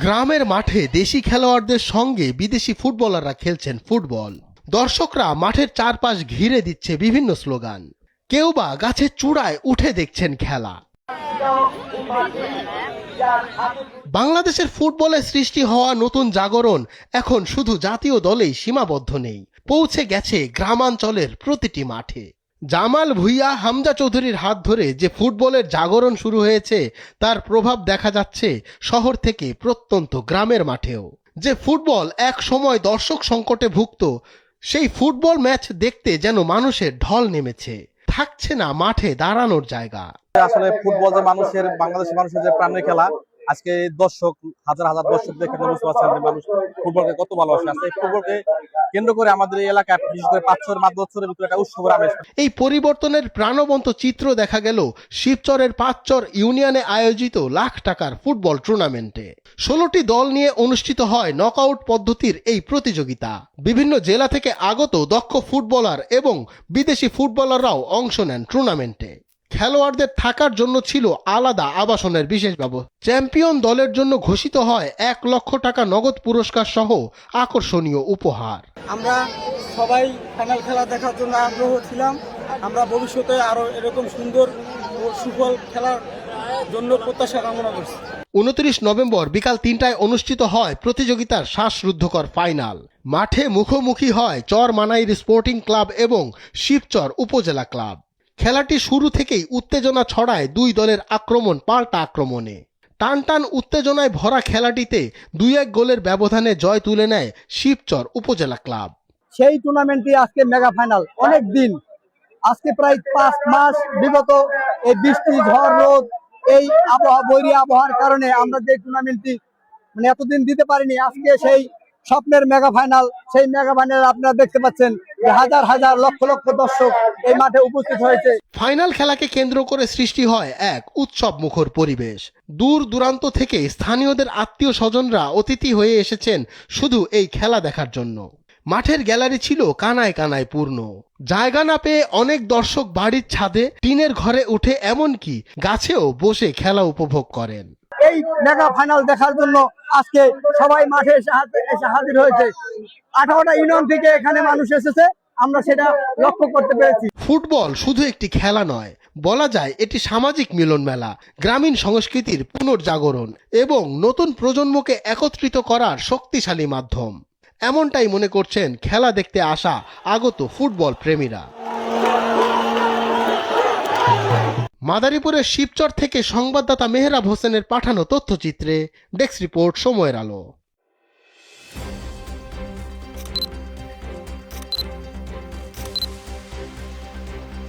গ্রামের মাঠে দেশি খেলোয়াড়দের সঙ্গে বিদেশি ফুটবলাররা খেলছেন ফুটবল। দর্শকরা মাঠের চারপাশ ঘিরে দিচ্ছে বিভিন্ন স্লোগান। কেউ বা গাছের চূড়ায় উঠে দেখছেন খেলা। বাংলাদেশের ফুটবলে সৃষ্টি হওয়া নতুন জাগরণ এখন শুধু জাতীয় দলেই সীমাবদ্ধ নেই, পৌঁছে গেছে গ্রামাঞ্চলের প্রতিটি মাঠে। জামাল ভুঁইয়া, হামজা চৌধুরীর হাত ধরে যে ফুটবলের জাগরণ শুরু হয়েছে তার প্রভাব দেখা যাচ্ছে শহর থেকে প্রত্যন্ত গ্রামের মাঠেও। যে ফুটবল এক সময় দর্শক সংকটে ভুগত, সেই ফুটবল ম্যাচ দেখতে যেন মানুষের ঢল নেমেছে, থাকছে না মাঠে দাঁড়ানোর জায়গা। আসলে ফুটবল যে বাংলাদেশের মানুষের যে প্রাণের খেলা, আজকে দর্শক হাজার হাজার দর্শক দেখে বুঝতে পারছেন যে মানুষ ফুটবলকে কত ভালোবাসে। আজকে ফুটবলকে কেন্দ্র করে আমাদের এই এলাকায় বিশেষ করে ৫ বছরের ভিতরে একটা উৎসবের আমেজ। এই পরিবর্তনের প্রাণবন্ত চিত্র দেখা গেল শিবচরের পাঁচচর ইউনিয়নে আয়োজিত লাখ টাকার ফুটবল টুর্নামেন্টে। ১৬টি দল নিয়ে অনুষ্ঠিত হয় নকআউট পদ্ধতির এই প্রতিযোগিতা। বিভিন্ন জেলা থেকে আগত দক্ষ ফুটবলার এবং বিদেশি ফুটবলাররাও অংশ নেন টুর্নামেন্টে। খেলোয়াড়দের থাকার জন্য ছিল আলাদা আবাসনের বিশেষ ব্যবস্থা। চ্যাম্পিয়ন দলের জন্য ঘোষিত হয় ১ লক্ষ টাকা নগদ পুরস্কার সহ আকর্ষণীয় উপহার। আমরা সবাই ফাইনাল খেলা দেখার জন্য আগ্রহ ছিলাম। আমরা ভবিষ্যতে আরো এরকম সুন্দর ও সুফল খেলার জন্য প্রত্যাশা কামনা করছি। ২৯ নভেম্বর বিকাল ৩টায় অনুষ্ঠিত হয় প্রতিযোগিতার শ্বাসরুদ্ধকর ফাইনাল। মাঠে মুখোমুখি হয় চর মানাইর স্পোর্টিং ক্লাব এবং শিবচর উপজেলা ক্লাব। খেলাটি শুরু থেকেই উত্তেজনা ছড়ায় দুই দলের আক্রমণ পাল্টা আক্রমণে। টানটান উত্তেজনায় ভরা খেলাটিতে ২-১ গোলের ব্যবধানে জয় তুলে নেয় শিবচর উপজেলা ক্লাব। সেই টুর্নামেন্টটি আজকে মেগা ফাইনাল। অনেক দিন, আজকে প্রায় ৫ মাস বিগত এই বৃষ্টি, ঝড়, রোদ, এই আবহাওয়া, বৈরী আবহাওয়ার কারণে আমরা যে টুর্নামেন্টটি এতদিন দিতে পারিনি। আজকে সেই স্বপ্নের মেগা ফাইনাল, সেই মেগা ফাইনাল আপনারা দেখতে পাচ্ছেন যে হাজার হাজার লক্ষ লক্ষ দর্শক এই মাঠে উপস্থিত হয়েছে। ফাইনাল খেলাকে কেন্দ্র করে সৃষ্টি হয় এক উৎসব মুখর পরিবেশ। দূর দূরান্ত থেকে স্থানীয়দের আত্মীয় স্বজনরা অতিথি হয়ে এসেছেন শুধু এই খেলা দেখার জন্য। মাঠের গ্যালারি ছিল কানায় কানায় পূর্ণ। জায়গা না পেয়ে অনেক দর্শক বাড়ির ছাদে, টিনের ঘরে উঠে, এমনকি গাছেও বসে খেলা উপভোগ করেন। এই মেগা ফাইনাল দেখার জন্য আজকে সবাই মাঠে এসে হাজির হয়েছে। 18টা ইউনিয়ন থেকে এখানে মানুষ এসেছে, আমরা সেটা লক্ষ্য করতে পেরেছি। ফুটবল শুধু একটি খেলা নয়, বলা যায় এটি সামাজিক মিলন মেলা, গ্রামীণ সংস্কৃতির পুনর্জাগরণ এবং নতুন প্রজন্মকে একত্রিত করার শক্তিশালী মাধ্যম। এমনটাই মনে করছেন খেলা দেখতে আসা আগত ফুটবল প্রেমীরা। মাদারীপুরের শিবচর থেকে সংবাদদাতা মেহরাব হোসেনের পাঠানো তথ্যচিত্রে ডেস্ক রিপোর্ট সময়ের আলো।